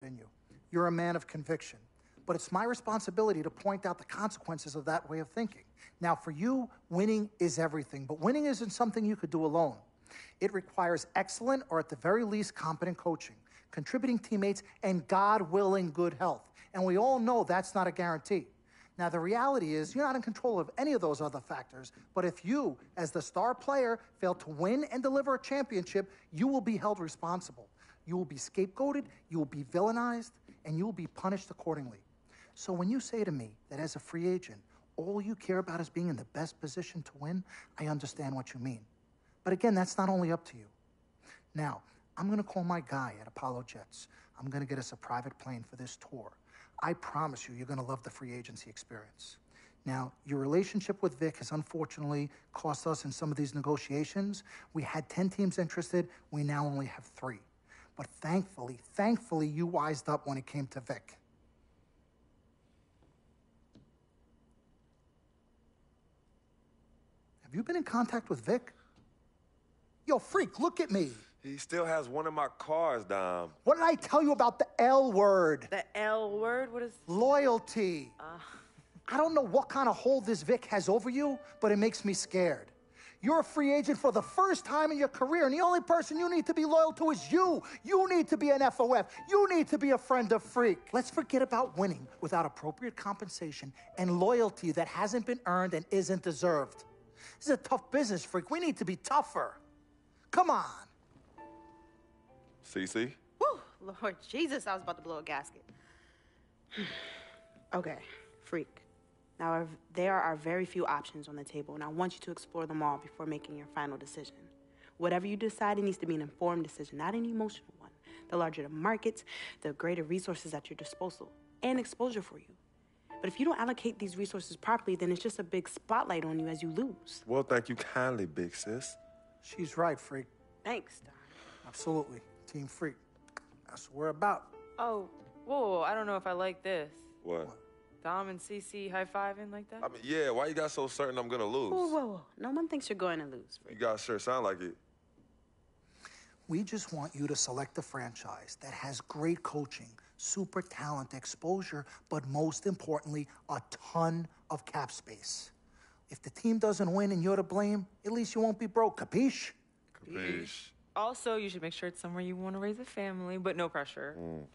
in you. You're a man of conviction. But it's my responsibility to point out the consequences of that way of thinking. Now, for you, winning is everything, but winning isn't something you could do alone. It requires excellent, or at the very least, competent coaching, contributing teammates, and God willing, good health. And we all know that's not a guarantee. Now, the reality is you're not in control of any of those other factors, but if you, as the star player, fail to win and deliver a championship, you will be held responsible. You will be scapegoated, you will be villainized, and you will be punished accordingly. So when you say to me that as a free agent, all you care about is being in the best position to win, I understand what you mean. But again, that's not only up to you. Now, I'm going to call my guy at Apollo Jets. I'm going to get us a private plane for this tour. I promise you, you're going to love the free agency experience. Now, your relationship with Vic has unfortunately cost us in some of these negotiations. We had 10 teams interested. We now only have 3. But thankfully, you wised up when it came to Vic. Have you been in contact with Vic? Yo, freak, look at me. He still has one of my cars, Dom. What did I tell you about the L word? The L word? What is... Loyalty. I don't know what kind of hold this Vic has over you, but it makes me scared. You're a free agent for the first time in your career, and the only person you need to be loyal to is you. You need to be an FOF. You need to be a friend of Freak. Let's forget about winning without appropriate compensation and loyalty that hasn't been earned and isn't deserved. This is a tough business, Freak. We need to be tougher. Come on. CC? Woo, Lord Jesus, I was about to blow a gasket. Okay, Freak. Now, there are very few options on the table, and I want you to explore them all before making your final decision. Whatever you decide, it needs to be an informed decision, not an emotional one. The larger the markets, the greater resources at your disposal, and exposure for you. But if you don't allocate these resources properly, then it's just a big spotlight on you as you lose. Well, thank you kindly, big sis. She's right, Freak. Thanks, Don. Absolutely. Team Freak. That's what we're about. Oh, whoa, I don't know if I like this. What? Dom and CC high-fiving like that? I mean, yeah, why you got so certain I'm gonna lose? Whoa. No one thinks you're going to lose, Freak. You guys sure sound like it. We just want you to select a franchise that has great coaching, super talent, exposure, but most importantly, a ton of cap space. If the team doesn't win and you're to blame, at least you won't be broke. Capiche? Capiche. Also, you should make sure it's somewhere you want to raise a family, but no pressure. Well,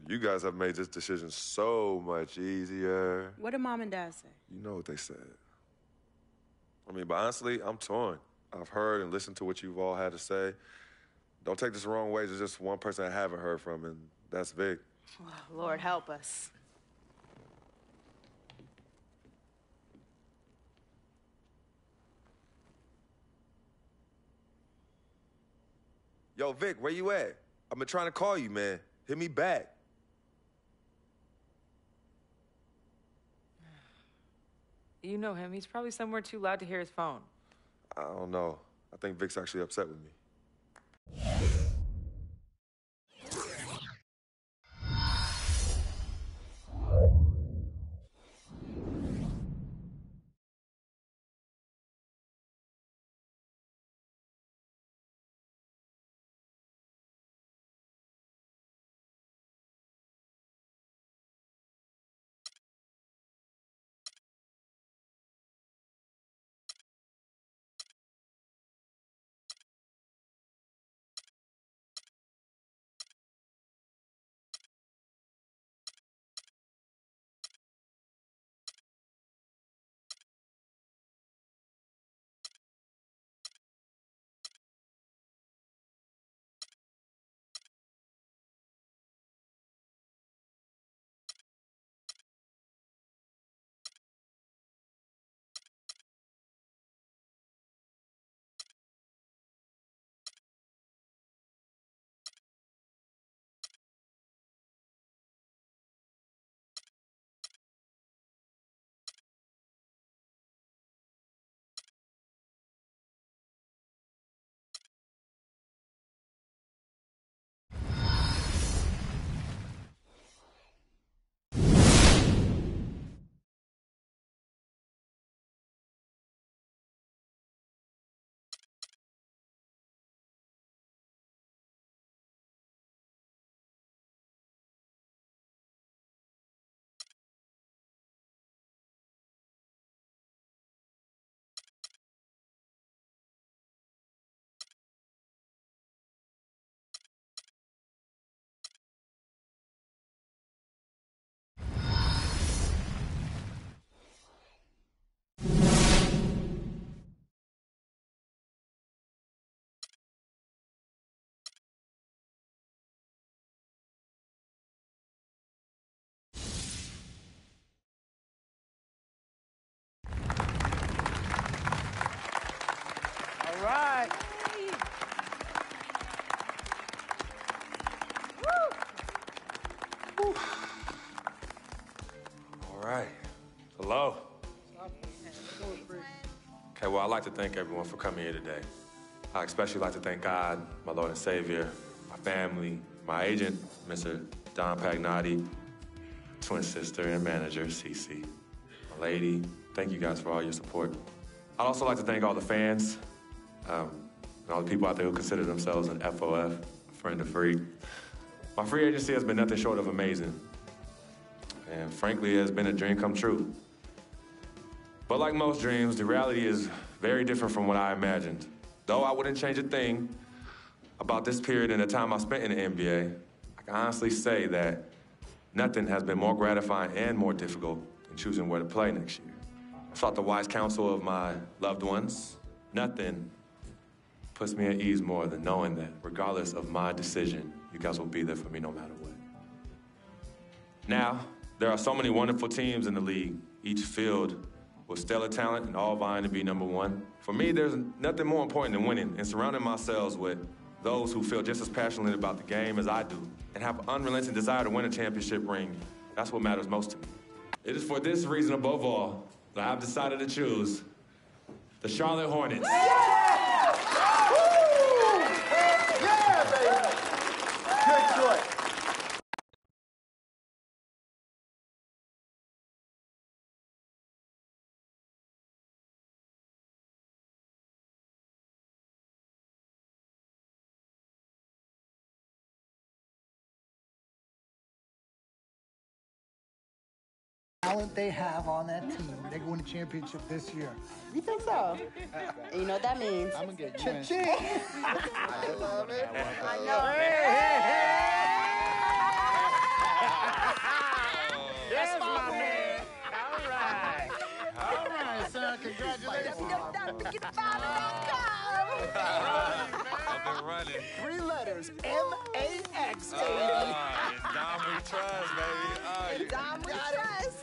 you guys have made this decision so much easier. What did Mom and Dad say? You know what they said. I mean, but honestly, I'm torn. I've heard and listened to what you've all had to say. Don't take this the wrong way. There's just one person I haven't heard from, and that's Vic. Oh, Lord, help us. Yo, Vic, where you at? I've been trying to call you, man. Hit me back. You know him. He's probably somewhere too loud to hear his phone. I don't know. I think Vic's actually upset with me. All right. Hello. Okay, well, I'd like to thank everyone for coming here today. I especially like to thank God, my Lord and Savior, my family, my agent, Mr. Don Pagnotti, twin sister and manager, Cece, my lady. Thank you guys for all your support. I'd also like to thank all the fans, and all the people out there who consider themselves an FOF, friend of free. My free agency has been nothing short of amazing. And frankly, it has been a dream come true. But like most dreams, the reality is very different from what I imagined. Though I wouldn't change a thing about this period and the time I spent in the NBA, I can honestly say that nothing has been more gratifying and more difficult than choosing where to play next year. I sought the wise counsel of my loved ones. Nothing puts me at ease more than knowing that regardless of my decision, you guys will be there for me no matter what. Now, there are so many wonderful teams in the league, each filled with stellar talent and all vying to be number one. For me, there's nothing more important than winning and surrounding myself with those who feel just as passionately about the game as I do and have an unrelenting desire to win a championship ring. That's what matters most to me. It is for this reason above all that I have decided to choose the Charlotte Hornets. Yeah, baby. Good choice. Talent they have on that team, they're going to championship this year. You think so? You know what that means? I'm gonna get cha-ching. I love it. I know. Yes, my man. All right, son. Congratulations. I've been running. 3 letters. M-A-X, baby. It's Dom we trust, baby. Dom, we trust.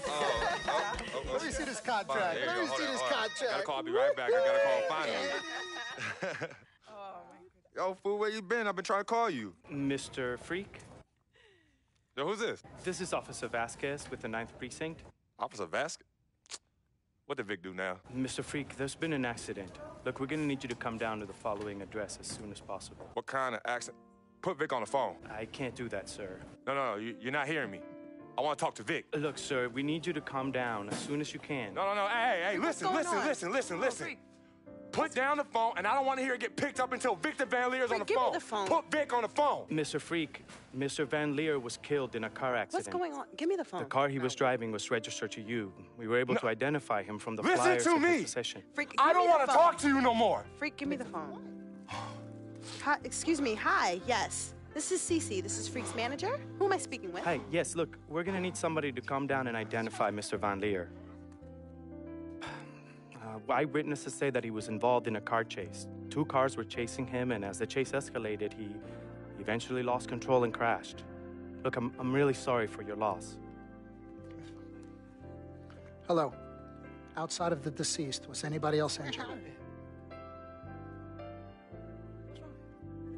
Let me see this contract. Let me see this contract. I'll be right back. I gotta call finally. Yo, fool, where you been? I've been trying to call you. Mr. Freak, Yo, who's this? this is Officer Vasquez with the 9th Precinct. Officer Vasquez? What did Vic do now? Mr. Freak, there's been an accident. Look, we're gonna need you to come down to the following address as soon as possible. What kind of accident? Put Vic on the phone. I can't do that, sir. No, you're not hearing me. I want to talk to Vic. Look, sir, we need you to calm down as soon as you can. No. Hey, listen. Put down the phone, and I don't want to hear it get picked up until Victor Van Leer's on the Give phone. me the phone. Put Vic on the phone. Mr. Freak, Mr. Van Leer was killed in a car accident. What's going on? Give me the phone. The car he was driving was registered to you. We were able to identify him from the Listen flyers to in me. his possession. Freak, I give don't me the want to phone. talk to you no more. Freak, give me the phone. Hi, excuse me. Hi. Yes. This is Cece. This is Freak's manager. Who am I speaking with? Hi, yes, look, we're gonna need somebody to come down and identify Mr. Van Leer. Eyewitnesses say that he was involved in a car chase. 2 cars were chasing him, and as the chase escalated, he eventually lost control and crashed. Look, I'm really sorry for your loss. Hello. Outside of the deceased, was anybody else injured?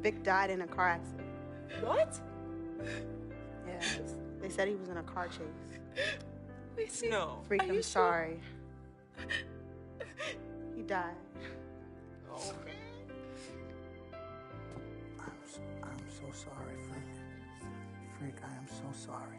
Vic died in a car accident. What? Yeah. They said he was in a car chase. No. Freak, I'm sorry. He died. Oh, I'm so sorry, Freak. Freak, I am so sorry.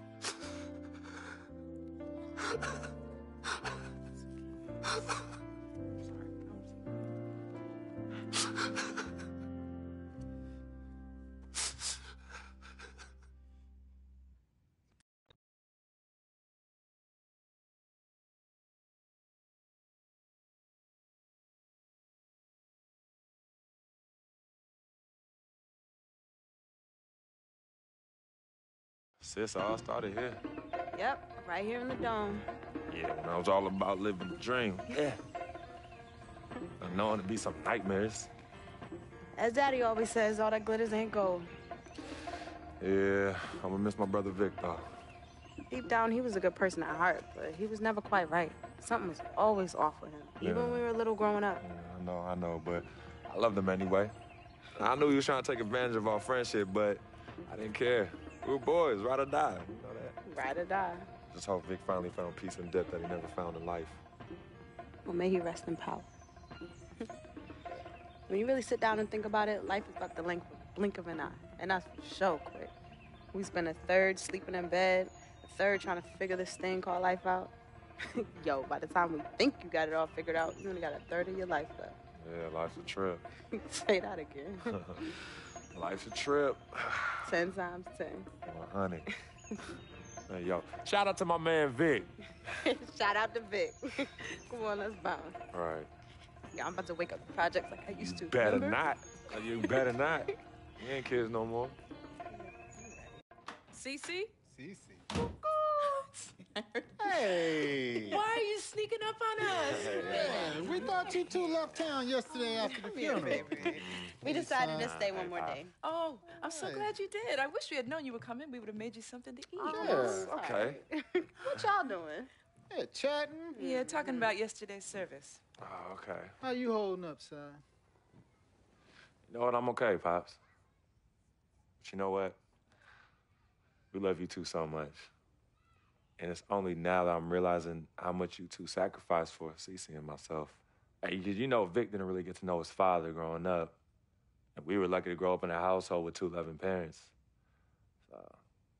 Sis, all started here. Yep, right here in the dome. Yeah, when I was all about living the dream. Yeah. And knowing to be some nightmares. As Daddy always says, all that glitters ain't gold. Yeah, I'm gonna miss my brother Vic, though. Deep down, he was a good person at heart, but he was never quite right. Something was always off with him, even when we were little growing up. Yeah, I know, but I loved him anyway. I knew he was trying to take advantage of our friendship, but I didn't care. We were boys, ride or die. You know that? Ride or die. Just hope Vic finally found peace and depth that he never found in life. Well, may he rest in power. When you really sit down and think about it, life is about the blink of an eye. And that's so quick. We spend a third sleeping in bed, a third trying to figure this thing called life out. Yo, by the time we think you got it all figured out, you only got a third of your life left. Yeah, life's a trip. Say that again. Life's a trip. 10 times 10. Well, honey. Hey, yo, shout out to my man Vic. Shout out to Vic. Come on, let's bounce. All right. Yeah, I'm about to wake up the projects like I used to. Better remember? not. You better not. You ain't kids no more. Cece? Cece. Hey! Why are you sneaking up on us? Man, we thought you two left town yesterday after the funeral. We decided to stay one more day. Oh, I'm so glad you did. I wish we had known you were coming. We would have made you something to eat. Yeah. Okay. What y'all doing? Yeah, chatting. Yeah, talking about yesterday's service. Oh, okay. How you holding up, son? You know what? I'm okay, Pops. But you know what? We love you two so much. And it's only now that I'm realizing how much you two sacrificed for Cece and myself. Hey, you know, Vic didn't really get to know his father growing up. And we were lucky to grow up in a household with two loving parents.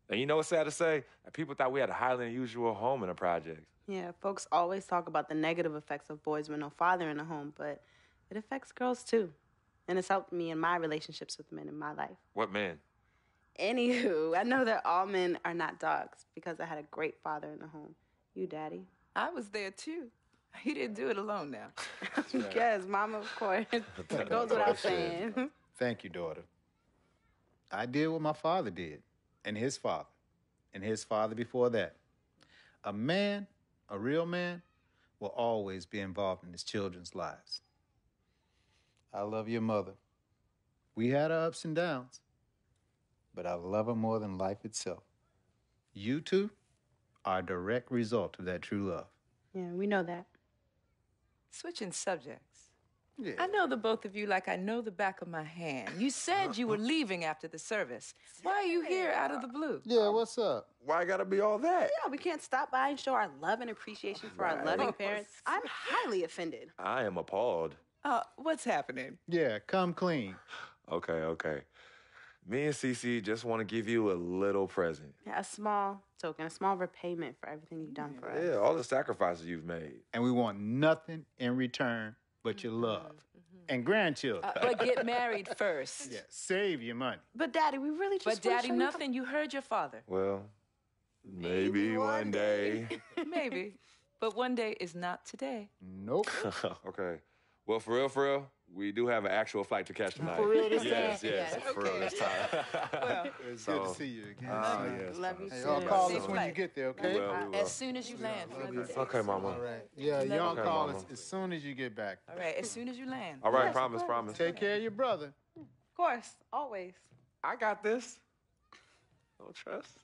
And you know what's sad to say? People thought we had a highly unusual home in the project. Yeah, folks always talk about the negative effects of boys with no father in the home, but it affects girls too. And it's helped me in my relationships with men in my life. What man? Anywho, I know that all men are not dogs because I had a great father in the home. You, Daddy. I was there, too. He didn't do it alone now. Yes, Mama, of course. It goes without saying. Thank you, daughter. I did what my father did, and his father before that. A man, a real man, will always be involved in his children's lives. I love your mother. We had our ups and downs, but I love her more than life itself. You two are a direct result of that true love. Yeah, we know that. Switching subjects. Yeah. I know the both of you like I know the back of my hand. You said you were leaving after the service. Why are you here out of the blue? Yeah, what's up? Why gotta be all that? Yeah, we can't stop by and show our love and appreciation for our loving parents. I'm highly offended. I am appalled. What's happening? Yeah, come clean. Okay. Me and Cece just want to give you a little present. Yeah, a small token, a small repayment for everything you've done for us. Yeah, all the sacrifices you've made. And we want nothing in return but your love. And grandchildren. But get married first. Yeah, save your money. But Daddy, we really just But Daddy, nothing. You heard your father. Well, maybe one day. Maybe. But one day is not today. Nope. Okay. Well, for real, we do have an actual flight to catch tonight. For real this Yes, time? yes, for real this time. Well, It's So- good to see you again. Yes. Love you Hey, too. y'all call Safe us when flight. you get there, We okay? will, we will. as soon as you land. Okay, Mama. All right. Yeah, y'all Okay, call Mama. us as soon as you get back. All right, as soon as you land. All right, promise. Take care of your brother. Of course, always. I got this. No trust.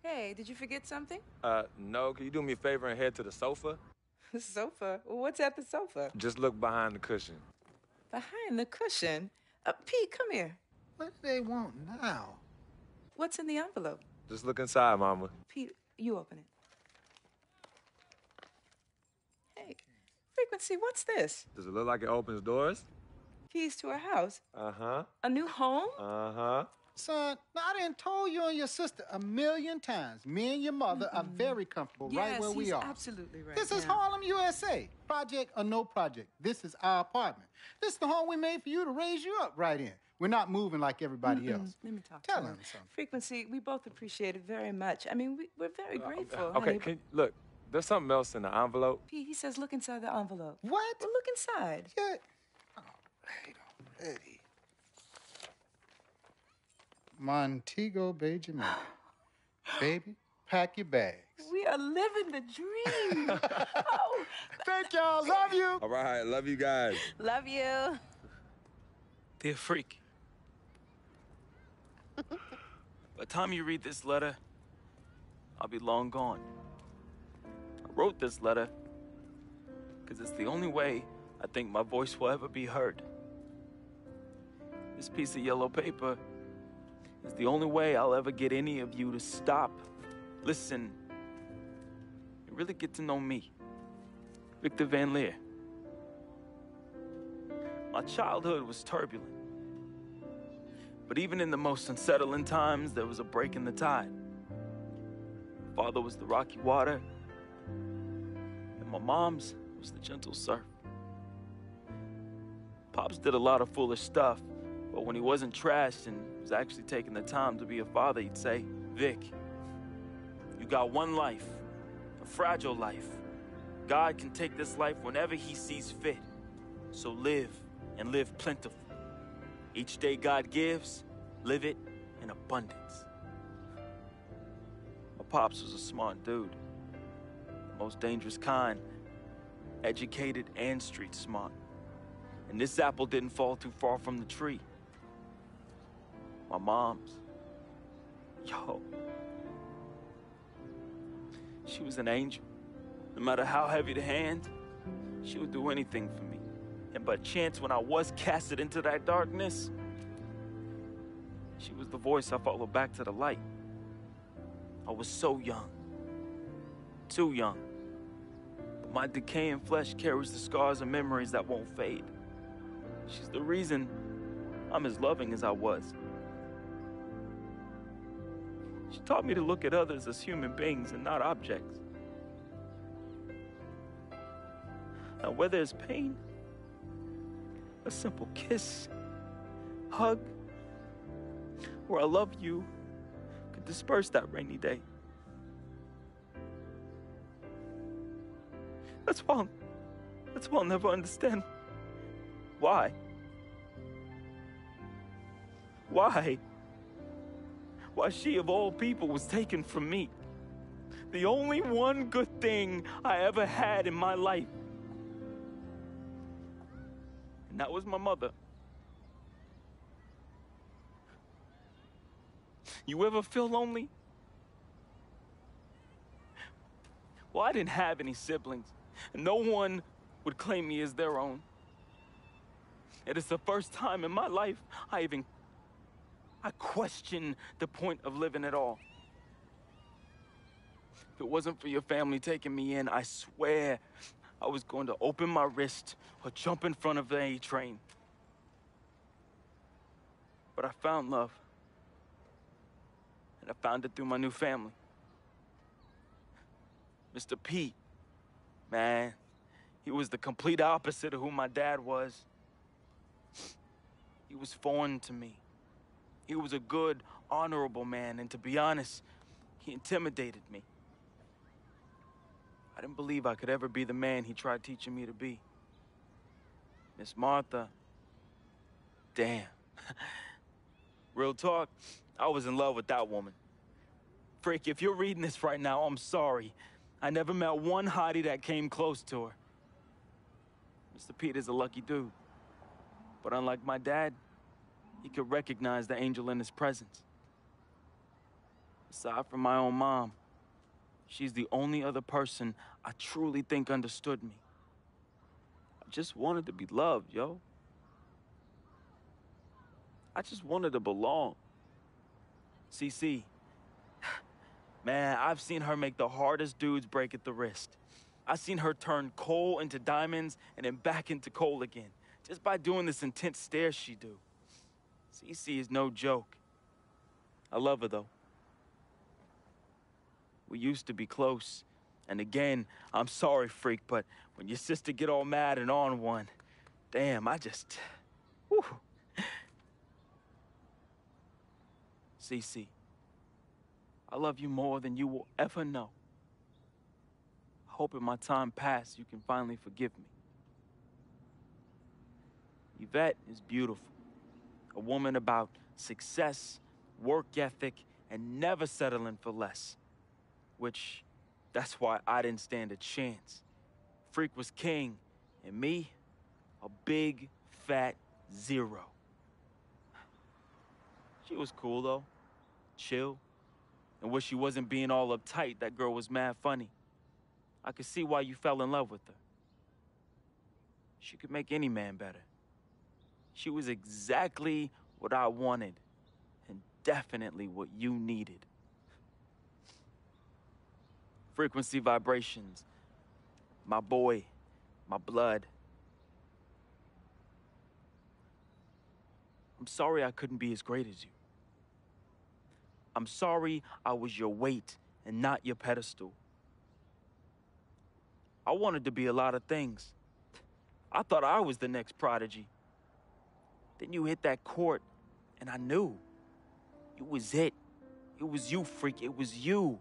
Hey, did you forget something? No, can you do me a favor and head to the sofa? The sofa. What's at the sofa? Just look behind the cushion. Behind the cushion. Pete, come here. What do they want now? What's in the envelope? Just look inside, Mama. Pete, you open it. Hey, Frequency, what's this? Does it look like it opens doors? Keys to a house? Uh-huh. A new home? Uh-huh. Son, now I done told you and your sister 1,000,000 times. Me and your mother are very comfortable right where we he's are. absolutely right. This is Harlem, USA. Project or no project. This is our apartment. This is the home we made for you to raise you up right in. We're not moving like everybody else. Let me talk Tell to him something. Frequency, we both appreciate it very much. I mean, we're very grateful. Okay, honey. look, there's something else in the envelope. Pete, he says look inside the envelope. What? Well, look inside. Yeah. Oh, wait already. Montego Bay, Jamaica. Baby, pack your bags. We are living the dream. Oh, Thank y'all. Love you. All right, love you guys. Love you. Dear Freak, by the time you read this letter, I'll be long gone. I wrote this letter because it's the only way I think my voice will ever be heard. This piece of yellow paper It's the only way I'll ever get any of you to stop, listen, and really get to know me, Victor Van Leer. My childhood was turbulent. But even in the most unsettling times, there was a break in the tide. Father was the rocky water, and my mom's was the gentle surf. Pops did a lot of foolish stuff, but when he wasn't trashed and was actually taking the time to be a father, he'd say, Vic, you got one life, a fragile life. God can take this life whenever he sees fit. So live, and live plentiful. Each day God gives, live it in abundance. My pops was a smart dude, the most dangerous kind, educated and street smart. And this apple didn't fall too far from the tree. My mom's, yo, she was an angel. No matter how heavy the hand, she would do anything for me. And by chance, when I was casted into that darkness, she was the voice I followed back to the light. I was so young, too young. But my decaying flesh carries the scars and memories that won't fade. She's the reason I'm as loving as I was. She taught me to look at others as human beings and not objects. Now, where there's pain, a simple kiss, hug, or I love you could disperse that rainy day. That's why I'll never understand why. Why she of all people was taken from me. The only one good thing I ever had in my life. And that was my mother. You ever feel lonely? Well, I didn't have any siblings. No one would claim me as their own. It is the first time in my life I question the point of living at all. If it wasn't for your family taking me in, I swear I was going to open my wrist or jump in front of the A train. But I found love. And I found it through my new family. Mr. Pete, man, he was the complete opposite of who my dad was. He was foreign to me. He was a good, honorable man, and to be honest, he intimidated me. I didn't believe I could ever be the man he tried teaching me to be. Miss Martha, damn. Real talk, I was in love with that woman. Frick, if you're reading this right now, I'm sorry. I never met one hottie that came close to her. Mr. Pete is a lucky dude. But unlike my dad, he could recognize the angel in his presence. Aside from my own mom, she's the only other person I truly think understood me. I just wanted to be loved, yo. I just wanted to belong. CC, man, I've seen her make the hardest dudes break at the wrist. I've seen her turn coal into diamonds and then back into coal again, just by doing this intense stare she do. CC is no joke. I love her, though. We used to be close. And again, I'm sorry, freak, but when your sister get all mad and on one, damn, I just... Whew. CC, I love you more than you will ever know. I hope in my time past you can finally forgive me. Yvette is beautiful. A woman about success, work ethic, and never settling for less. Which, that's why I didn't stand a chance. Freak was king, and me, a big, fat zero. She was cool, though. Chill. And when she wasn't being all uptight, that girl was mad funny. I could see why you fell in love with her. She could make any man better. She was exactly what I wanted. And definitely what you needed. Frequency vibrations. My boy. My blood. I'm sorry I couldn't be as great as you. I'm sorry I was your weight and not your pedestal. I wanted to be a lot of things. I thought I was the next prodigy. Then you hit that court, and I knew. It was it. It was you, freak. It was you.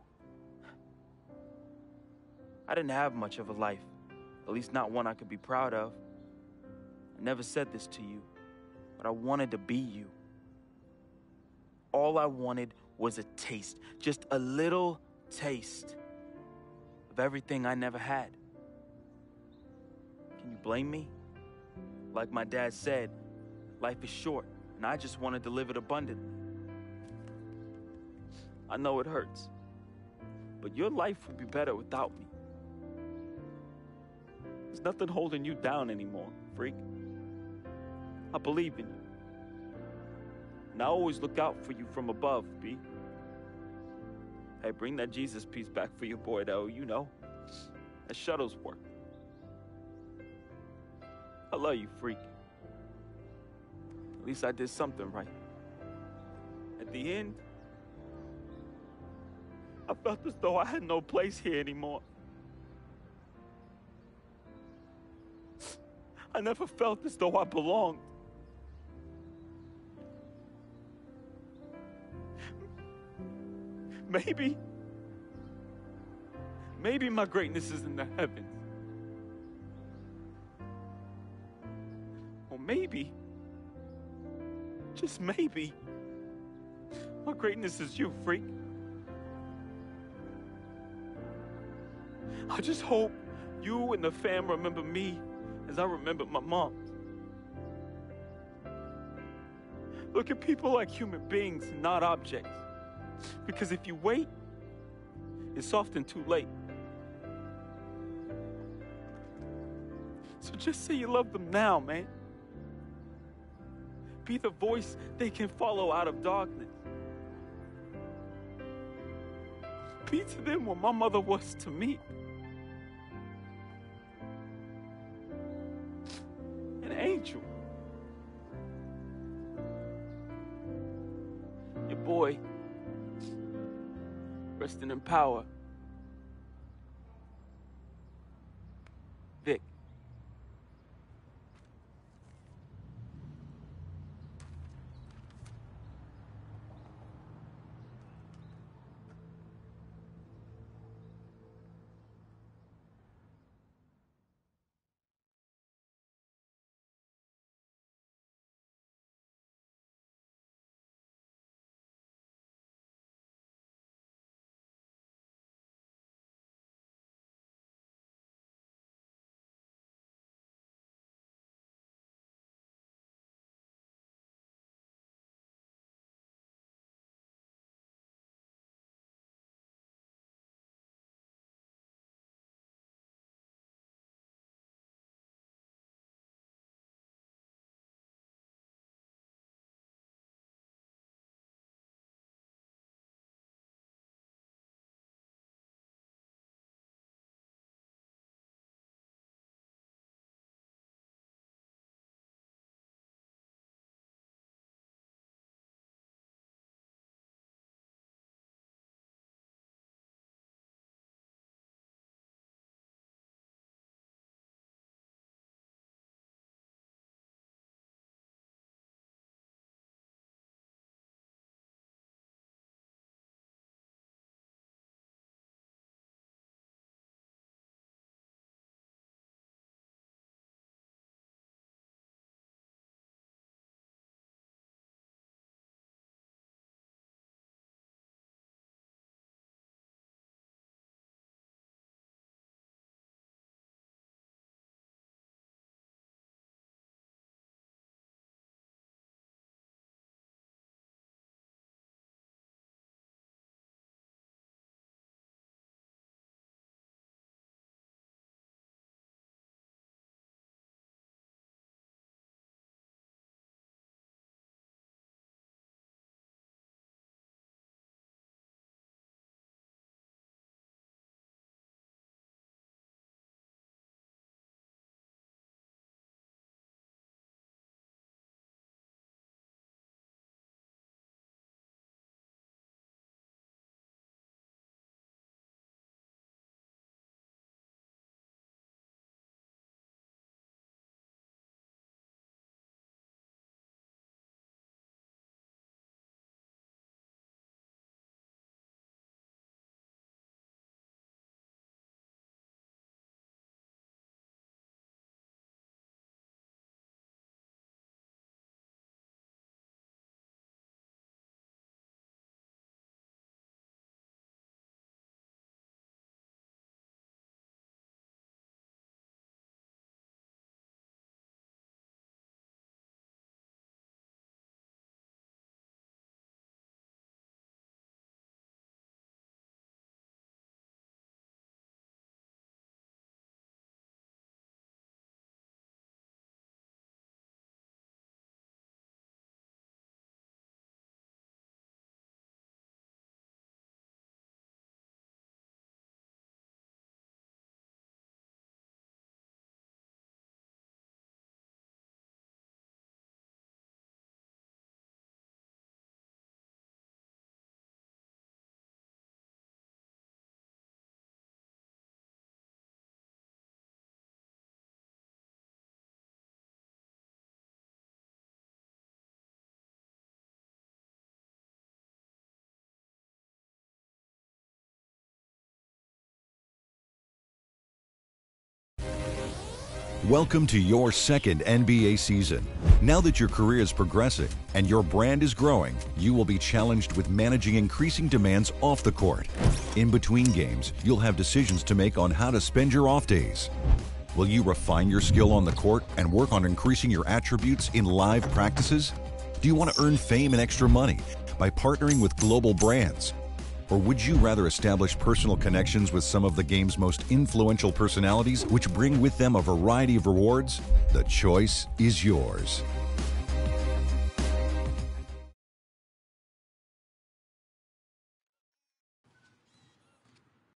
I didn't have much of a life, at least not one I could be proud of. I never said this to you, but I wanted to be you. All I wanted was a taste, just a little taste of everything I never had. Can you blame me? Like my dad said, life is short, and I just wanted to live it abundantly. I know it hurts, but your life would be better without me. There's nothing holding you down anymore, freak. I believe in you. And I always look out for you from above, B. Hey, bring that Jesus piece back for your boy, though, you know. That shuttle's work. I love you, freak. At least I did something right. At the end, I felt as though I had no place here anymore. I never felt as though I belonged. Maybe my greatness is in the heavens. Or maybe, just maybe, my greatness is you, freak. I just hope you and the fam remember me as I remember my mom. Look at people like human beings, not objects. Because if you wait, it's often too late. So just say you love them now, man. Be the voice they can follow out of darkness. Be to them what my mother was to me. An angel. Your boy, resting in power. Vic. Welcome to your second NBA season. Now that your career is progressing and your brand is growing, you will be challenged with managing increasing demands off the court. In between games, you'll have decisions to make on how to spend your off days. Will you refine your skill on the court and work on increasing your attributes in live practices? Do you want to earn fame and extra money by partnering with global brands? Or would you rather establish personal connections with some of the game's most influential personalities, which bring with them a variety of rewards? The choice is yours.